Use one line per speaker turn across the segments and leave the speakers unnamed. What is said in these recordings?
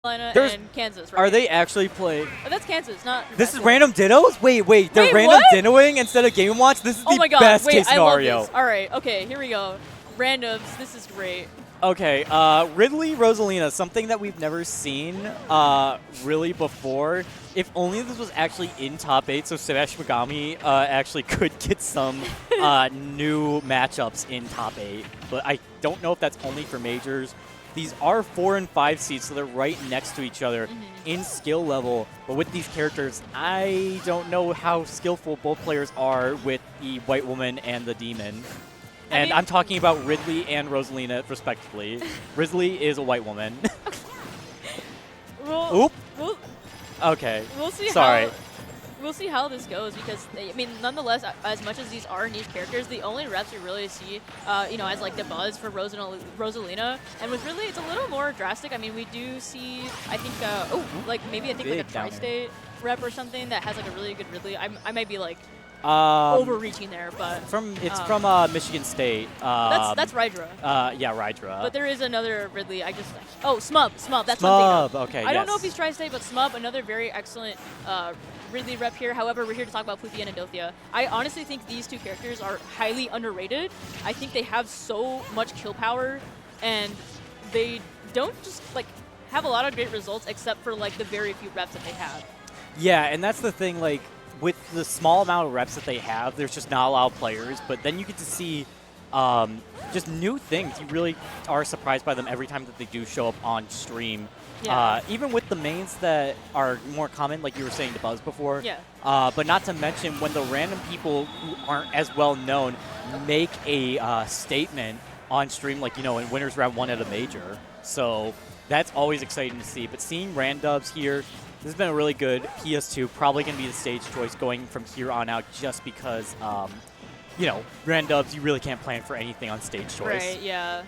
Rosalina and Kansas, right?
Are they actually playing?
Oh, that's Kansas, not.
This is random dittos? Wait, they're
Wait,
random
what?
dittoing instead of Game & Watch? This is
Oh
the
my God!
best
Wait,
case scenario.
I love this. All right, okay, here we go. Randoms, this is great.
Okay, Ridley, Rosalina, something that we've never seen really before. If only this was actually in top 8, so Smash Megami actually could get some new matchups in top 8. But I don't know if that's only for majors. These are 4 and 5 seeds, so they're right next to each other in skill level. But with these characters, I don't know how skillful both players are with the White Woman and the Demon. And I'm talking about Ridley and Rosalina, respectively. Ridley is a white woman. Oop. Okay.
We'll see.
Sorry.
We'll see how this goes because I mean, nonetheless, as much as these are niche characters, the only reps we really see, as like the buzz for Rosalina, and with Ridley, it's a little more drastic. I mean, we do see, I think, like a tri-state rep or something that has like a really good Ridley. I might be like. Overreaching there, but
it's from Michigan State.
That's Rydra.
Yeah, Rydra.
But there is another Ridley. Smub. That's
Smub.
one
Okay.
I don't know if he's Tri-State, but Smub, another very excellent Ridley rep here. However, we're here to talk about Ploopy and Endothia. I honestly think these two characters are highly underrated. I think they have so much kill power, and they don't just like have a lot of great results, except for like the very few reps that they have.
Yeah, and that's the thing. Like, with the small amount of reps that they have, there's just not a lot of players. But then you get to see just new things. You really are surprised by them every time that they do show up on stream. Yeah. Even with the mains that are more common, like you were saying, the Buzz before.
Yeah.
But not to mention when the random people who aren't as well known make a statement on stream, like, in Winners Round 1 at a major. So that's always exciting to see. But seeing Randubs here, this has been a really good PS2, probably going to be the stage choice going from here on out just because, Randubs, you really can't plan for anything on stage choice.
Right, yeah.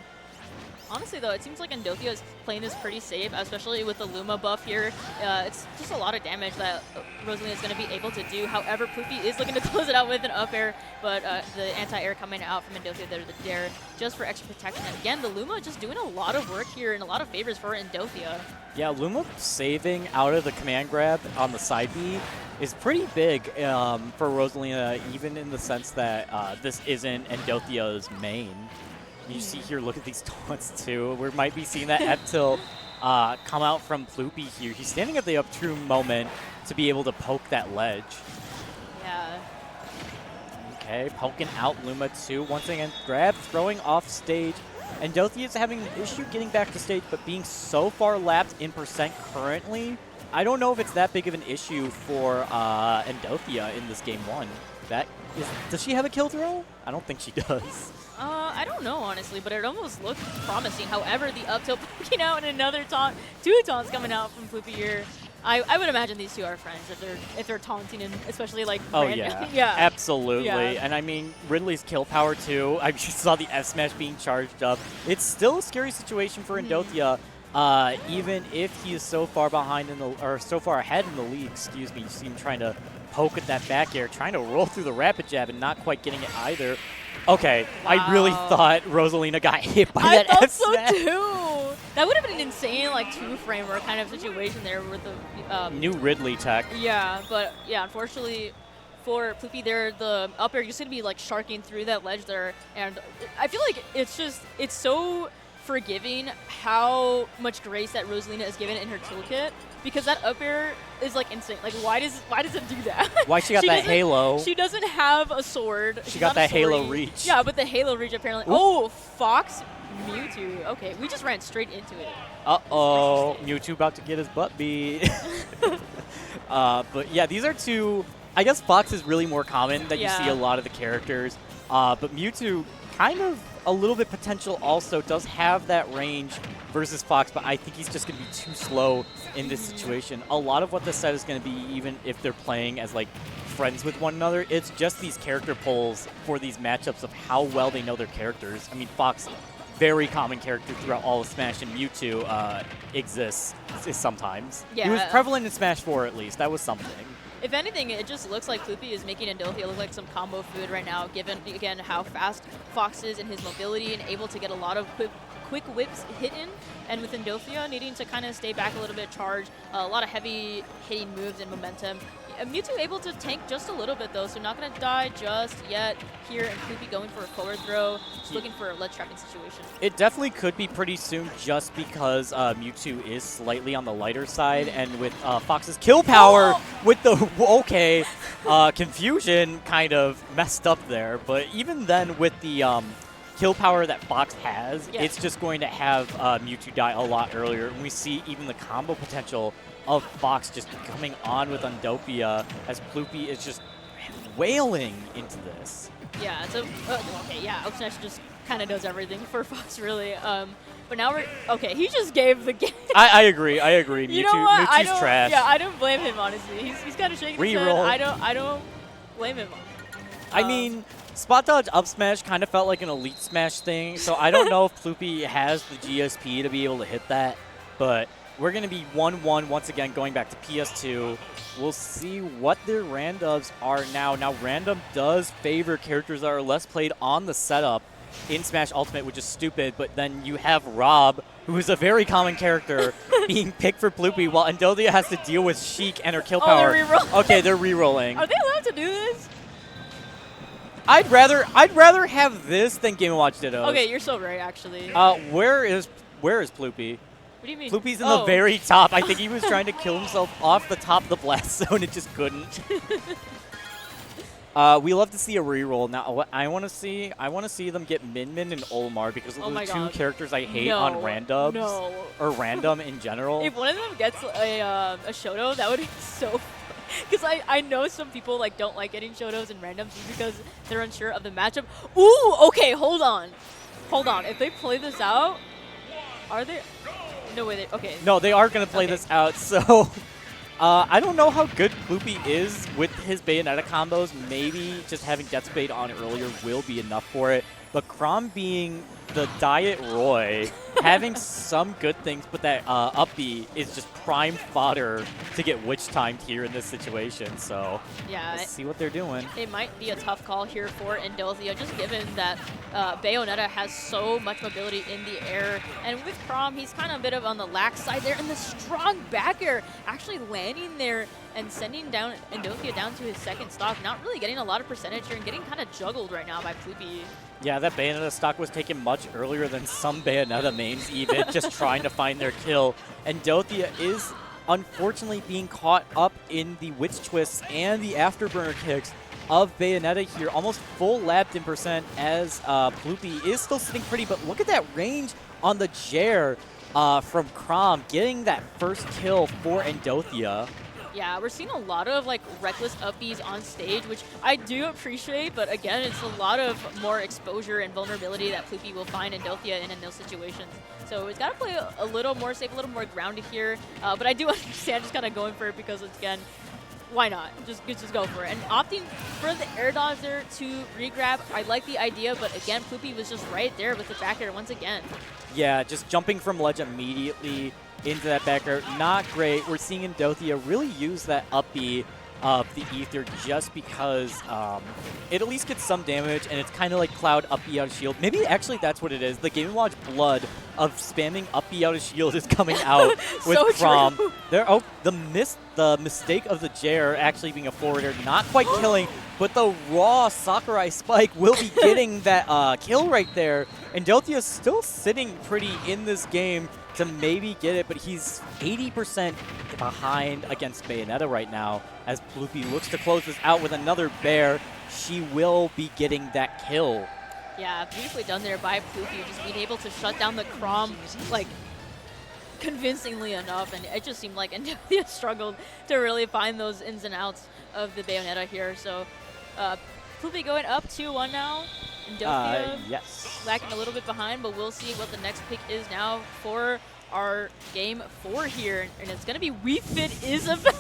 Honestly, though, it seems like Endothia is playing this pretty safe, especially with the Luma buff here. It's just a lot of damage that Rosalina is going to be able to do. However, Ploopy is looking to close it out with an up air, but the anti-air coming out from Endothia, there's the dare just for extra protection. And again, the Luma just doing a lot of work here and a lot of favors for Endothia. Yeah,
Luma saving out of the command grab on the side B is pretty big for Rosalina, even in the sense that this isn't Endothia's main. You see here, look at these taunts too. We might be seeing that F tilt come out from Ploopy here. He's standing at the up true moment to be able to poke that ledge.
Yeah.
Okay, poking out Luma too. Once again, grab, throwing off stage. Endothia is having an issue getting back to stage, but being so far lapped in percent currently, I don't know if it's that big of an issue for Endothia in this game 1. Does she have a kill throw? I don't think she does.
I don't know, honestly, but it almost looked promising. However, the up tilt poking out and another taunt, 2 taunts coming out from Ploopy here. I would imagine these two are friends if they're taunting, and especially like.
Oh yeah,
yeah,
absolutely.
Yeah.
And I mean Ridley's kill power too. I just saw the F smash being charged up. It's still a scary situation for Endothia, even if he is so far behind so far ahead in the league. Excuse me. You see him trying to poke at that back air, trying to roll through the rapid jab and not quite getting it either. Okay, wow. I really thought Rosalina got hit by that F smash.
I thought so too. That would have been an insane like 2-framer kind of situation there with the
new Ridley tech.
Yeah, but yeah, unfortunately for Ploopy there, the up air just gonna be like sharking through that ledge there, and I feel like it's so forgiving how much grace that Rosalina is given in her toolkit, because that up air is like insane. Like why does it do that?
Why she got that halo?
She doesn't have a sword.
She got that halo reach.
Yeah, but the halo reach apparently. Ooh. Oh, Fox Mewtwo. Okay, we just ran straight into it.
Uh-oh, Mewtwo about to get his butt beat. But yeah, these are two. I guess Fox is really more common that you see a lot of the characters. But Mewtwo, kind of a little bit potential also, does have that range versus Fox, but I think he's just going to be too slow in this situation. A lot of what this set is going to be, even if they're playing as like friends with one another, it's just these character polls for these matchups of how well they know their characters. I mean, Fox, very common character throughout all of Smash, and Mewtwo exists sometimes.
Yeah.
He was prevalent in Smash 4 at least. That was something.
If anything, it just looks like Ploopy is making Endothia look like some combo food right now, given, again, how fast Fox is in his mobility and able to get a lot of quick whips hidden, and with Endothia needing to kind of stay back a little bit, charge, a lot of heavy hitting moves and momentum. Mewtwo able to tank just a little bit though, so not going to die just yet here, and Ploopy going for a forward throw, just looking for a ledge trapping situation.
It definitely could be pretty soon just because Mewtwo is slightly on the lighter side, and with Fox's kill power with the, confusion kind of messed up there, but even then with the kill power that Fox has, it's just going to have Mewtwo die a lot earlier, and we see even the combo potential of Fox just coming on with Endothia as Ploopy is just wailing into this.
Yeah, so, okay, yeah, Up Smash just kind of does everything for Fox, really. But now we're, okay, he just gave the game.
I agree.
You know what?
Mewtwo's trash.
Yeah, I don't blame him, honestly. He's kind of shaking his head. I don't blame him.
I mean, spot dodge up smash kind of felt like an elite smash thing, so I don't know if Ploopy has the GSP to be able to hit that, but we're going to be 1-1 once again going back to PS2. We'll see what their randoms are now. Now, random does favor characters that are less played on the setup in Smash Ultimate, which is stupid, but then you have Rob, who is a very common character, being picked for Ploopy, while Endothia has to deal with Sheik and her kill power.
They're re-rolling.
Okay, they're re-rolling.
Are they allowed to do this?
I'd rather have this than Game & Watch Dittos.
Okay, you're so right, actually.
Where is Ploopy?
What do you mean?
Ploopy's in the very top. I think he was trying to kill himself off the top of the blast zone. It just couldn't. We love to see a reroll. Now, what I want to see them get Min Min and Olimar because those are the two characters I hate on randoms or random in general.
If one of them gets a Shoto, that would be so. Because I know some people like don't like getting Shotos and randoms just because they're unsure of the matchup. Ooh, okay, hold on. If they play this out, are they? No way. Okay.
No, they are going to play this out. So I don't know how good Ploopy is with his Bayonetta combos. Maybe just having Death Spade on earlier will be enough for it. But Chrom being the Diet Roy, having some good things, but that up B is just prime fodder to get witch timed here in this situation. So
yeah,
let's see what they're doing.
It might be a tough call here for Endothia, just given that Bayonetta has so much mobility in the air. And with Chrom, he's kind of a bit of on the lax side there. And the strong back air actually landing there and sending down Endothia down to his second stock. Not really getting a lot of percentage here and getting kind of juggled right now by Ploopy.
Yeah, that Bayonetta stock was taken much earlier than some Bayonetta mains even, just trying to find their kill. Endothia is unfortunately being caught up in the Witch Twists and the Afterburner kicks of Bayonetta here. Almost full lapped in percent as Ploopy is still sitting pretty, but look at that range on the Jair from Chrom, getting that first kill for Endothia.
Yeah, we're seeing a lot of like reckless up Bs on stage, which I do appreciate, but again, it's a lot of more exposure and vulnerability that Ploopy will find Endothia in those situations. So he's got to play a little more safe, a little more grounded here, but I do understand just kind of going for it because, again, why not? Just go for it. And opting for the air dodge there to re-grab, I like the idea, but again, Ploopy was just right there with the back air once again. Yeah,
just jumping from ledge immediately into that back air, not great. We're seeing Endothia really use that up B of the Ether just because it at least gets some damage, and it's kind of like Cloud up B out of shield. Maybe actually that's what it is. The Game & Watch blood of spamming up B out of shield is coming out with
so
Chrom.
True.
There, the mistake of the Jair actually being a forwarder, not quite killing, but the raw Sakurai spike will be getting that kill right there. Endothia is still sitting pretty in this game to maybe get it, but he's 80% behind against Bayonetta right now as Ploopy looks to close this out with another bear. She will be getting that kill.
Yeah, beautifully done there by Ploopy, just being able to shut down the Chrom, like, convincingly enough, and it just seemed like Endothia struggled to really find those ins and outs of the Bayonetta here. So Ploopy going up 2-1 now. Endothia lacking a little bit behind, but we'll see what the next pick is now for our game 4 here, and it's going to be Wii Fit Isabel.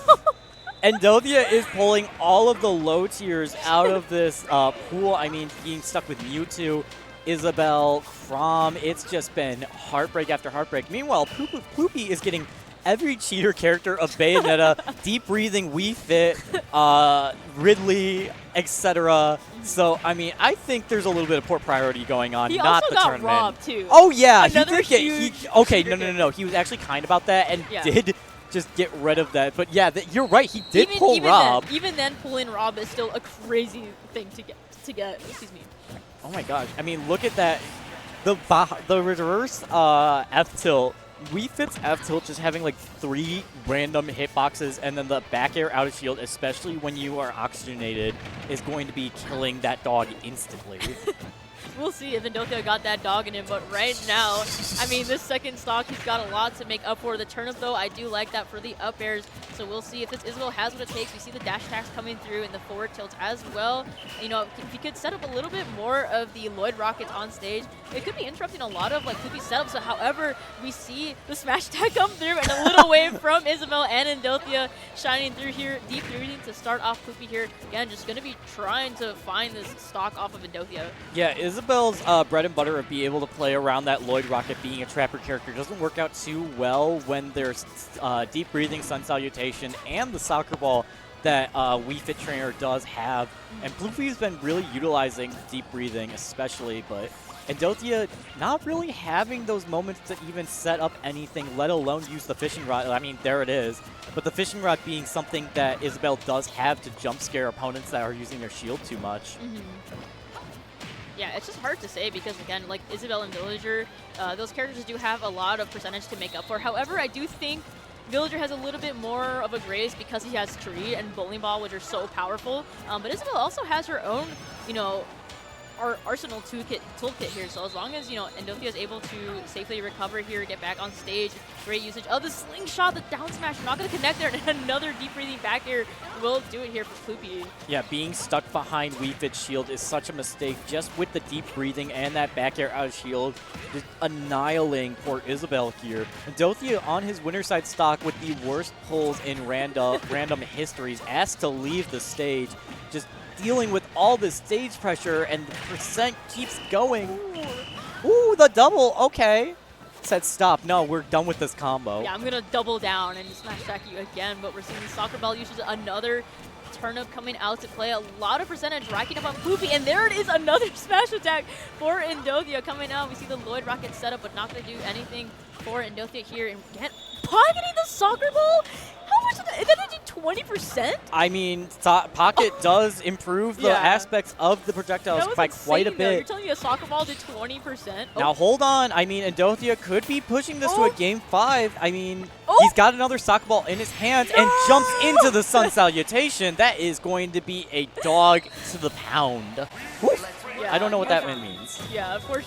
Endothia is pulling all of the low tiers out of this pool. I mean, being stuck with Mewtwo, Isabel, Chrom. It's just been heartbreak after heartbreak. Meanwhile, Ploopy is getting every cheater character of Bayonetta, deep breathing Wii Fit, Ridley, etc. So, I mean, I think there's a little bit of poor priority going on,
He
not
also
the
got
tournament.
robbed, too.
Oh, yeah.
Another
he did
huge
get... Okay,
shooter
no. He was actually kind about that and
Yeah.
did just get rid of that. But, yeah, you're right. He did pull Rob.
Even then, pulling Rob is still a crazy thing to get. Excuse me.
Oh, my gosh. I mean, look at that. The reverse F tilt. Wii Fit's F tilt just having like 3 random hitboxes, and then the back air out of shield, especially when you are oxygenated, is going to be killing that dog instantly.
We'll see if Endothia got that dog in him, but right now, I mean, this second stock, he's got a lot to make up for. The turnip, though, I do like that for the up airs, so we'll see if this Isabel has what it takes. We see the dash attacks coming through in the forward tilt as well. You know, if he could set up a little bit more of the Lloyd rockets on stage, it could be interrupting a lot of, like, Ploopy setups. So, however, we see the smash attack come through and a little wave from Isabel and Endothia shining through here. Deep breathing to start off Ploopy here. Again, just going to be trying to find this stock off of Endothia.
Yeah, Isabel's bread and butter of being able to play around that Lloyd rocket being a trapper character doesn't work out too well when there's deep breathing, sun salutation, and the soccer ball that Wii Fit Trainer does have. And Ploopy's been really utilizing deep breathing especially, but Endothia not really having those moments to even set up anything, let alone use the fishing rod. I mean, there it is. But the fishing rod being something that Isabel does have to jump scare opponents that are using their shield too much.
Yeah, it's just hard to say because, again, like Isabel and Villager, those characters do have a lot of percentage to make up for. However, I do think Villager has a little bit more of a grace because he has Tree and Bowling Ball, which are so powerful. But Isabel also has her own, you know, Arsenal toolkit here. So as long as, you know, Endothia is able to safely recover here, get back on stage, great usage of the slingshot, the down smash, not going to connect there, and another deep breathing back air will do it here for Ploopy. Yeah,
being stuck behind Wii Fit's shield is such a mistake just with the deep breathing and that back air out of shield, just annihilating poor Isabel here. Endothia on his winner side stock with the worst pulls in random histories, asked to leave the stage, just dealing with all the stage pressure, and the percent keeps going. Ooh, the double, okay. Said stop, no, we're done with this combo.
Yeah, I'm going to double down and smash attack you again, but we're seeing the soccer ball uses another turnip coming out to play a lot of percentage, racking up on Ploopy, and there it is, another smash attack for Endothia coming out. We see the Lloyd rocket setup, but not going to do anything for Endothia here, and get pocketing the soccer ball? How much did that? Is that 20%?
I mean, Pocket does improve the aspects of the projectiles by quite a bit.
Though. You're telling me a soccer ball did 20%?
Now, hold on. I mean, Endothia could be pushing this to a Game 5. I mean, he's got another soccer ball in his hands and jumps into the sun salutation. That is going to be a dog to the pound. Yeah, I don't know what that means.
Yeah, of course.